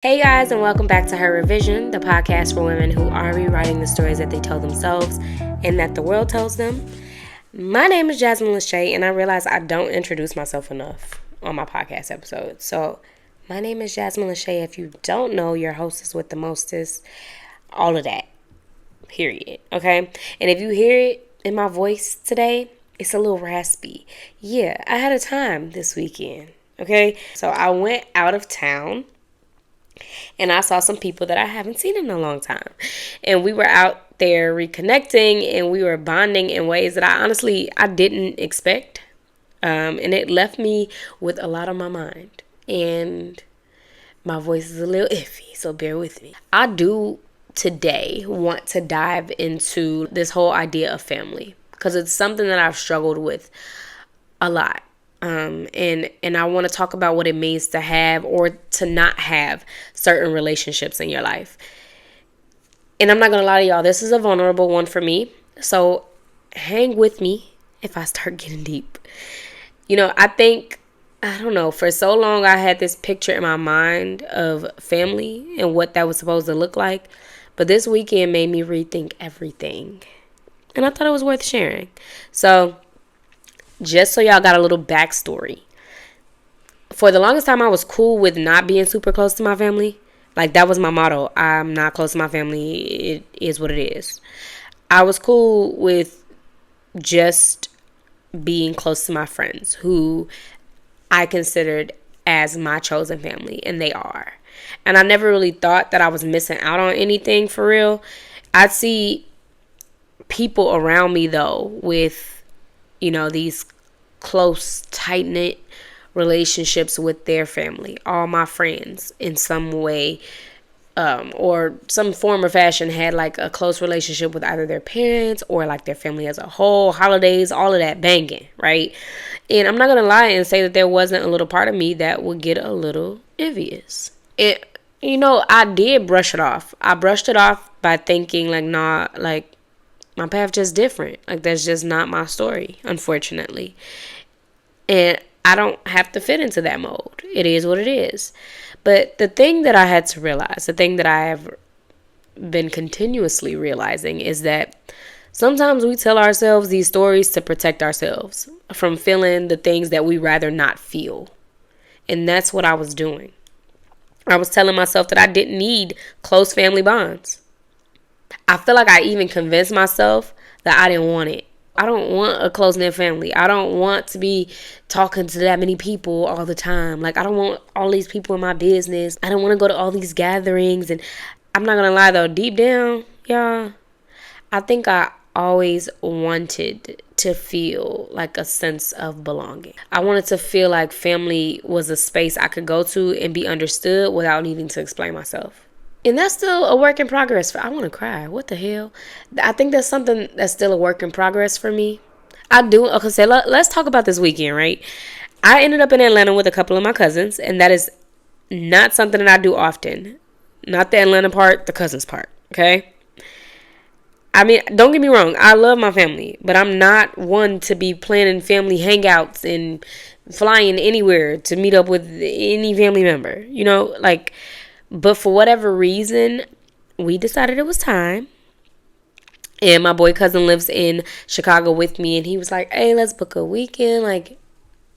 Hey guys, and welcome back to Her Revision, the podcast for women who are rewriting the stories that they tell themselves and that the world tells them. My name is Jasmine Lachey, and I realize I don't introduce myself enough on my podcast episodes. So, my name is Jasmine Lachey. If you don't know, your hostess with the mostest, all of that, period. Okay? And if you hear it in my voice today, it's a little raspy. Yeah, I had a time this weekend. Okay? So, I went out of town. And I saw some people that I haven't seen in a long time. And we were out there reconnecting and we were bonding in ways that I didn't expect. And it left me with a lot on my mind. And my voice is a little iffy, so bear with me. I do today want to dive into this whole idea of family because it's something that I've struggled with a lot. And I want to talk about what it means to have or to not have certain relationships in your life. And I'm not going to lie to y'all, this is a vulnerable one for me. So hang with me if I start getting deep. You know, I don't know, for so long I had this picture in my mind of family and what that was supposed to look like. But this weekend made me rethink everything. And I thought it was worth sharing. So just so y'all got a little backstory. For the longest time, I was cool with not being super close to my family. Like, that was my motto. I'm not close to my family. It is what it is. I was cool with just being close to my friends, who I considered as my chosen family, and they are. And I never really thought that I was missing out on anything for real. I'd see people around me, though, with these close, tight-knit relationships with their family. All my friends in some way or some form or fashion had like a close relationship with either their parents or like their family as a whole, holidays, all of that banging, right? And I'm not going to lie and say that there wasn't a little part of me that would get a little envious. I did brush it off. I brushed it off by thinking like, nah, like, my path just different. Like, that's just not my story, unfortunately. And I don't have to fit into that mold. It is what it is. But the thing that I had to realize, the thing that I have been continuously realizing is that sometimes we tell ourselves these stories to protect ourselves from feeling the things that we rather not feel. And that's what I was doing. I was telling myself that I didn't need close family bonds. I feel like I even convinced myself that I didn't want it. I don't want a close-knit family. I don't want to be talking to that many people all the time. Like, I don't want all these people in my business. I don't want to go to all these gatherings. And I'm not going to lie, though, deep down, y'all, I think I always wanted to feel like a sense of belonging. I wanted to feel like family was a space I could go to and be understood without needing to explain myself. And that's still a work in progress. I want to cry. What the hell? I think that's something that's still a work in progress for me. I do. Okay, so let's talk about this weekend, right? I ended up in Atlanta with a couple of my cousins, and that is not something that I do often. Not the Atlanta part, the cousins part, okay? I mean, don't get me wrong. I love my family, but I'm not one to be planning family hangouts and flying anywhere to meet up with any family member, But for whatever reason, we decided it was time. And my boy cousin lives in Chicago with me. And he was like, hey, let's book a weekend. Like,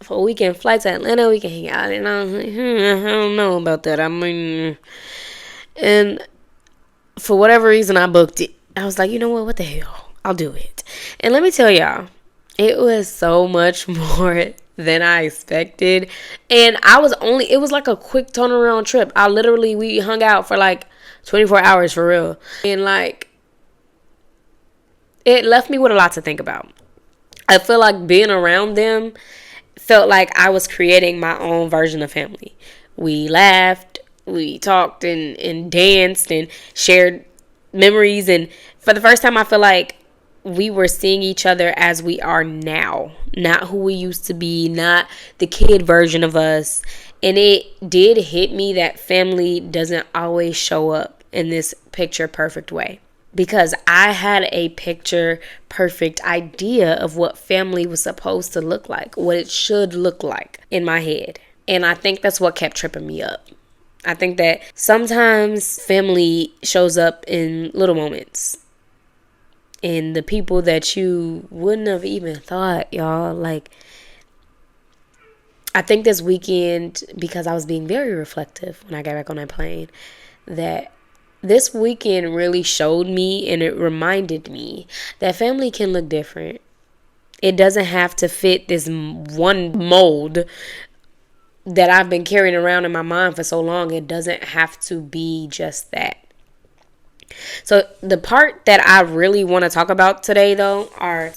for a weekend flight to Atlanta, we can hang out. And I was like, I don't know about that. And for whatever reason, I booked it. I was like, you know what the hell? I'll do it. And let me tell y'all, it was so much more than I expected. And it was like a quick turnaround trip. We hung out for like 24 hours for real. And like, it left me with a lot to think about. I feel like being around them felt like I was creating my own version of family. We laughed, we talked and danced and shared memories. And for the first time, I feel like we were seeing each other as we are now, not who we used to be, not the kid version of us. And it did hit me that family doesn't always show up in this picture perfect way, because I had a picture perfect idea of what family was supposed to look like, what it should look like in my head. And I think that's what kept tripping me up. I think that sometimes family shows up in little moments. And the people that you wouldn't have even thought, y'all, like, I think this weekend, because I was being very reflective when I got back on that plane, that this weekend really showed me and it reminded me that family can look different. It doesn't have to fit this one mold that I've been carrying around in my mind for so long. It doesn't have to be just that. So the part that I really want to talk about today, though, are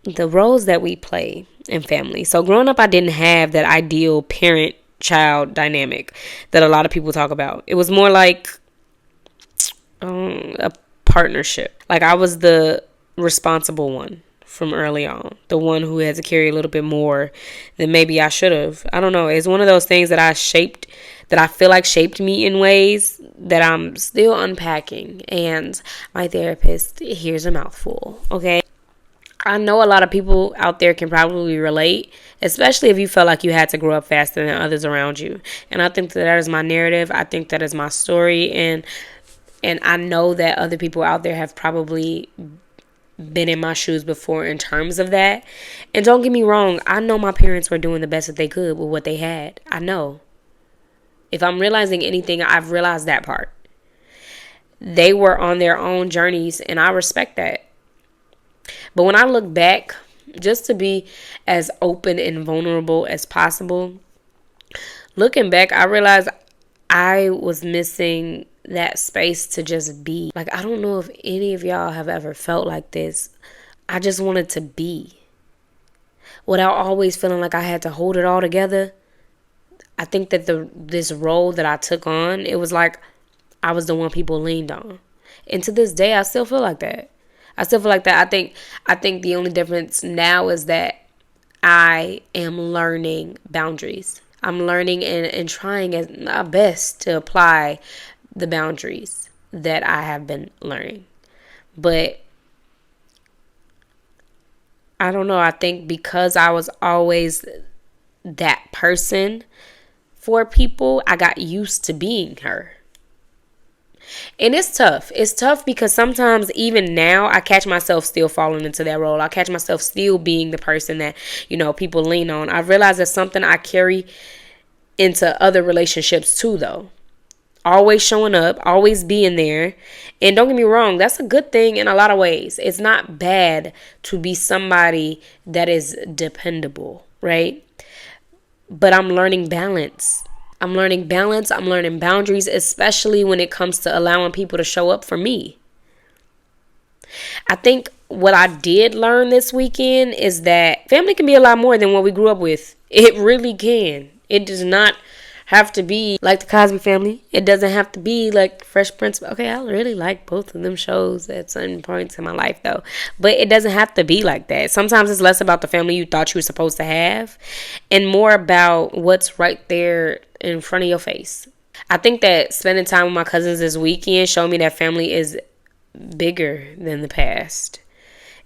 the roles that we play in family. So growing up, I didn't have that ideal parent-child dynamic that a lot of people talk about. It was more like a partnership. Like, I was the responsible one from early on, the one who had to carry a little bit more than maybe I should have. I don't know. It's one of those things that I feel like shaped me in ways that I'm still unpacking. And my therapist, here's a mouthful, okay? I know a lot of people out there can probably relate, especially if you felt like you had to grow up faster than others around you. And I think that is my narrative. I think that is my story. And I know that other people out there have probably been in my shoes before in terms of that. And don't get me wrong, I know my parents were doing the best that they could with what they had. I know. If I'm realizing anything, I've realized that part. They were on their own journeys, and I respect that. But when I look back, just to be as open and vulnerable as possible, looking back, I realized I was missing that space to just be. Like, I don't know if any of y'all have ever felt like this. I just wanted to be without always feeling like I had to hold it all together. I think that this role that I took on, it was like I was the one people leaned on. And to this day, I still feel like that. I think the only difference now is that I am learning boundaries. I'm learning and trying as my best to apply the boundaries that I have been learning. But I don't know. I think because I was always that person for people, I got used to being her. And it's tough. It's tough because sometimes even now I catch myself still falling into that role. I catch myself still being the person that, people lean on. I realize that's something I carry into other relationships too, though. Always showing up, always being there. And don't get me wrong, that's a good thing in a lot of ways. It's not bad to be somebody that is dependable, right? But I'm learning balance. I'm learning boundaries, especially when it comes to allowing people to show up for me. I think what I did learn this weekend is that family can be a lot more than what we grew up with. It really can. It does not have to be like the Cosby Family. It doesn't have to be like Fresh Prince. Okay, I really like both of them shows at certain points in my life, though. But it doesn't have to be like that. Sometimes it's less about the family you thought you were supposed to have and more about what's right there in front of your face. I think that spending time with my cousins this weekend showed me that family is bigger than the past.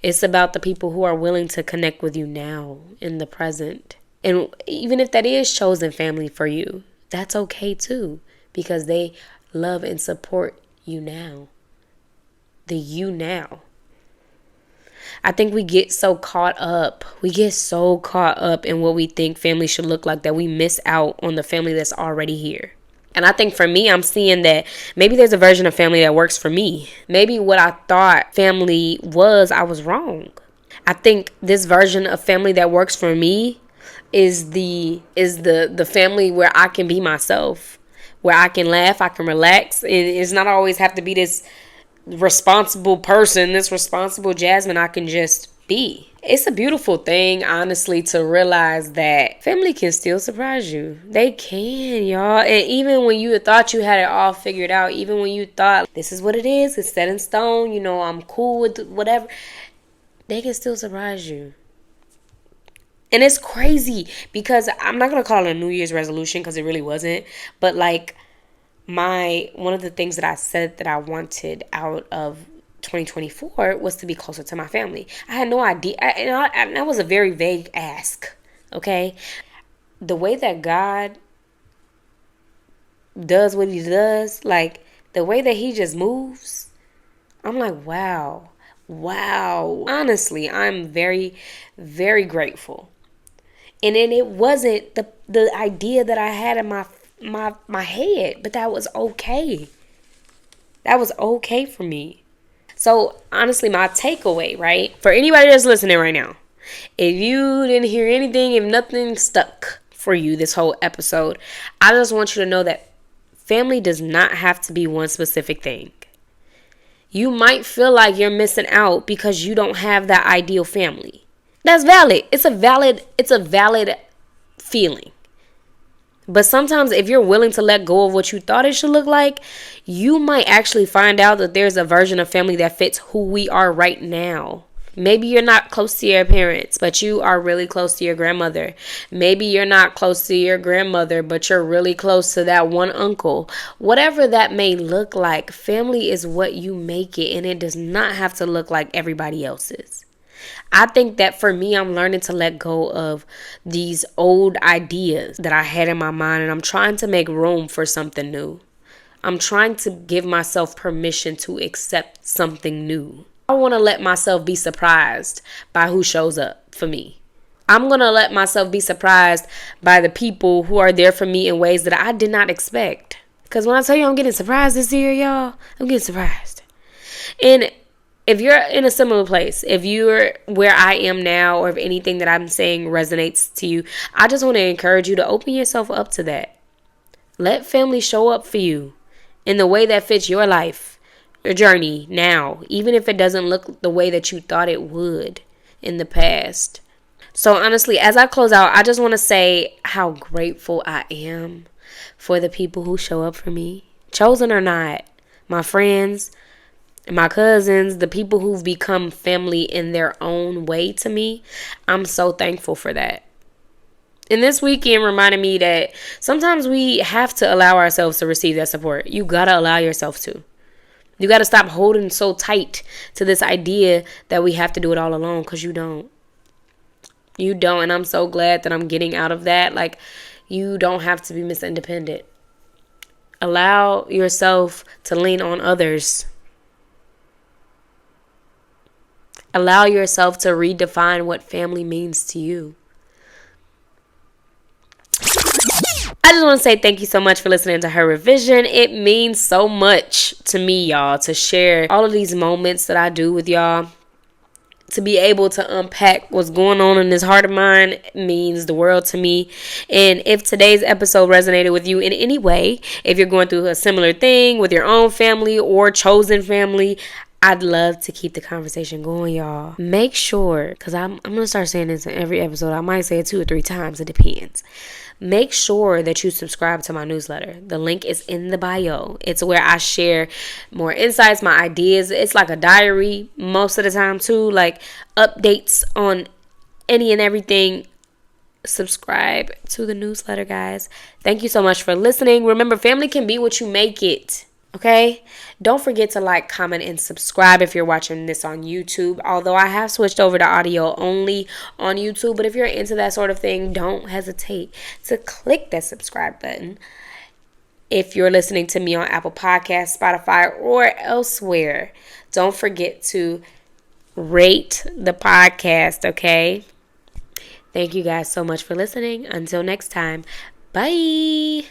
It's about the people who are willing to connect with you now in the present. And even if that is chosen family for you, that's okay too, because they love and support you now. The you now. I think we get so caught up. In what we think family should look like that we miss out on the family that's already here. And I think for me, I'm seeing that maybe there's a version of family that works for me. Maybe what I thought family was, I was wrong. I think this version of family that works for me is the family where I can be myself, where I can laugh, I can relax. It's not always have to be this responsible person, this responsible Jasmine. I can just be. It's a beautiful thing, honestly, to realize that family can still surprise you. They can, y'all. And even when you thought you had it all figured out, even when you thought this is what it is, it's set in stone, I'm cool with whatever, they can still surprise you. And it's crazy because I'm not going to call it a New Year's resolution because it really wasn't. But like one of the things that I said that I wanted out of 2024 was to be closer to my family. I had no idea. And that was a very vague ask. Okay. The way that God does what he does, like the way that he just moves, I'm like, wow. Wow. Honestly, I'm very, very grateful. And then it wasn't the idea that I had in my head, but that was okay. That was okay for me. So honestly, my takeaway, right? For anybody that's listening right now, if you didn't hear anything, if nothing stuck for you this whole episode, I just want you to know that family does not have to be one specific thing. You might feel like you're missing out because you don't have that ideal family. That's valid. It's a valid feeling. But sometimes if you're willing to let go of what you thought it should look like, you might actually find out that there's a version of family that fits who we are right now. Maybe you're not close to your parents, but you are really close to your grandmother. Maybe you're not close to your grandmother, but you're really close to that one uncle. Whatever that may look like, family is what you make it, and it does not have to look like everybody else's. I think that for me, I'm learning to let go of these old ideas that I had in my mind, and I'm trying to make room for something new. I'm trying to give myself permission to accept something new. I want to let myself be surprised by who shows up for me. I'm going to let myself be surprised by the people who are there for me in ways that I did not expect. Because when I tell you I'm getting surprised this year, y'all, I'm getting surprised. And if you're in a similar place, if you're where I am now, or if anything that I'm saying resonates to you, I just want to encourage you to open yourself up to that. Let family show up for you in the way that fits your life, your journey now, even if it doesn't look the way that you thought it would in the past. So honestly, as I close out, I just want to say how grateful I am for the people who show up for me, chosen or not, my friends, my cousins, the people who've become family in their own way to me. I'm so thankful for that. And this weekend reminded me that sometimes we have to allow ourselves to receive that support. You gotta allow yourself to. You gotta stop holding so tight to this idea that we have to do it all alone, because you don't. You don't, and I'm so glad that I'm getting out of that. Like, you don't have to be Miss Independent. Allow yourself to lean on others. Allow yourself to redefine what family means to you. I just want to say thank you so much for listening to Her Revision. It means so much to me, y'all, to share all of these moments that I do with y'all. To be able to unpack what's going on in this heart of mine means the world to me. And if today's episode resonated with you in any way, if you're going through a similar thing with your own family or chosen family, I'd love to keep the conversation going, y'all. Make sure, because I'm going to start saying this in every episode. I might say it 2 or 3 times. It depends. Make sure that you subscribe to my newsletter. The link is in the bio. It's where I share more insights, my ideas. It's like a diary most of the time too, like updates on any and everything. Subscribe to the newsletter, guys. Thank you so much for listening. Remember, family can be what you make it. Okay? Don't forget to like, comment, and subscribe if you're watching this on YouTube. Although I have switched over to audio only on YouTube. But if you're into that sort of thing, don't hesitate to click that subscribe button. If you're listening to me on Apple Podcasts, Spotify, or elsewhere, don't forget to rate the podcast, okay? Thank you guys so much for listening. Until next time, bye.